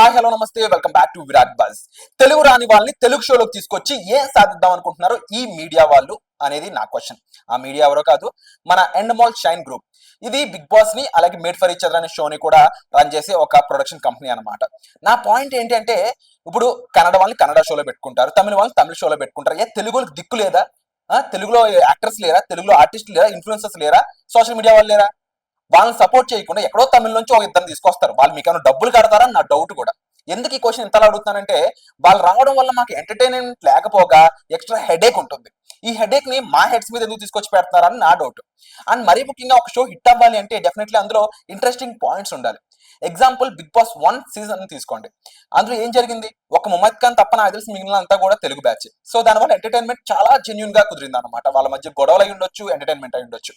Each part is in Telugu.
హాయ్ హలో నమస్తే welcome back to Virat buzz. Telugu రాని వాళ్ళని తెలుగు షోలోకి తీసుకొచ్చి ఏం సాధిద్దాం అనుకుంటున్నారు ఈ మీడియా వాళ్ళు అనేది నా క్వశ్చన్. ఆ మీడియా ఎవరో కాదు, మన ఎండమాల్ షైన్ గ్రూప్. ఇది బిగ్ బాస్ ని అలాగే మేడ్ ఫర్ ఈచ్ అదర్ అనే షోని కూడా రన్ చేసే ఒక ప్రొడక్షన్ కంపెనీ అనమాట. నా పాయింట్ ఏంటంటే, ఇప్పుడు కన్నడ వాళ్ళని కన్నడ షోలో పెట్టుకుంటారు, తమిళ వాళ్ళని తమిళ షోలో పెట్టుకుంటారు. తెలుగు వాళ్ళకి దిక్కు లేదా? తెలుగులో యాక్టర్స్ లేరా? తెలుగులో ఆర్టిస్టులు లేరా? ఇన్ఫ్లుయెన్సర్స్ లేరా? సోషల్ మీడియా వాళ్ళు లేరా? వాళ్ళని సపోర్ట్ చేయకుండా ఎక్కడో తమిళ నుంచి ఒక ఇద్దరు తీసుకొస్తారు. వాళ్ళు మీకు ఏమైనా డబ్బులు కడతారని నా డౌట్ కూడా. ఎందుకు ఈ క్వశ్చన్ ఇంతలా అడుగుతున్నానంటే, వాళ్ళు రావడం వల్ల మాకు ఎంటర్టైన్మెంట్ లేకపోగా ఎక్స్ట్రా హెడేక్ ఉంటుంది. ఈ హెడేక్ ని మా హెడ్స్ మీద ఎందుకు తీసుకొచ్చి పెడతారని నా డౌట్. అండ్ మరీ ముఖ్యంగా ఒక షో హిట్ అవ్వాలి అంటే డెఫినెట్లీ అందులో ఇంట్రెస్టింగ్ పాయింట్స్ ఉండాలి. ఎగ్జాంపుల్ బిగ్ బాస్ 1 సీజన్ తీసుకోండి. అందులో ఏం జరిగింది? ఒక ముమ్మద్ ఖాన్ తప్ప నాకు తెలిసి మిగిలిన అంతా కూడా తెలుగు బ్యాచ్. సో దానివల్ల ఎంటర్టైన్మెంట్ చాలా జెన్యున్ గా కుదిరింది అనమాట. వాళ్ళ మధ్య గొడవలు అయి ఉండొచ్చు, ఎంటర్టైన్మెంట్ అయి ఉండొచ్చు.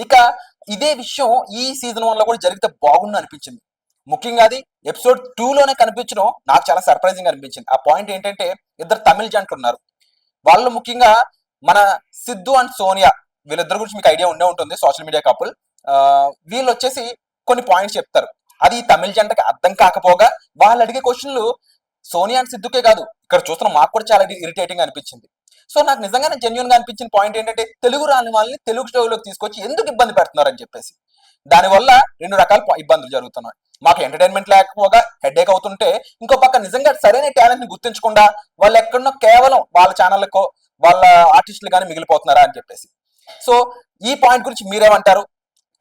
ఇక ఇదే విషయం ఈ సీజన్ 1 లో కూడా జరిగితే బాగుండు అనిపించింది. ముఖ్యంగా అది ఎపిసోడ్ 2 లోనే కనిపించడం నాకు చాలా సర్ప్రైజింగ్ అనిపించింది. ఆ పాయింట్ ఏంటంటే, ఇద్దరు తమిళ జంటలు ఉన్నారు. వాళ్ళు ముఖ్యంగా మన సిద్ధు అండ్ సోనియా, వీళ్ళిద్దరి గురించి మీకు ఐడియా ఉండే ఉంటుంది, సోషల్ మీడియా కపుల్. వీళ్ళు వచ్చేసి కొన్ని పాయింట్స్ చెప్తారు. అది తమిళ జంటకి అర్థం కాకపోగా వాళ్ళు అడిగే క్వశ్చన్లు సోనియా అండ్ సిద్ధుకే కాదు, ఇక్కడ చూస్తున్న మాకు కూడా చాలా ఇరిటేటింగ్ అనిపించింది. సో నాకు నిజంగానే జెన్యున్ గా అనిపించిన పాయింట్ ఏంటంటే, తెలుగు రాని వాళ్ళని తెలుగు షోలోకి తీసుకొచ్చి ఎందుకు ఇబ్బంది పెడుతున్నారు అని చెప్పేసి. దానివల్ల రెండు రకాల ఇబ్బందులు జరుగుతున్నాయి. మాకు ఎంటర్టైన్మెంట్ లేకపోగా హెడేక్ అవుతుంటే, ఇంకో పక్క నిజంగా సరైన టాలెంట్ ని గుర్తించకుండా వాళ్ళు ఎక్కడో కేవలం వాళ్ళ ఛానళ్ళకో వాళ్ళ ఆర్టిస్టులు కానీ మిగిలిపోతున్నారా అని చెప్పేసి. సో ఈ పాయింట్ గురించి మీరేమంటారు?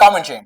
కామెంట్ చేయండి.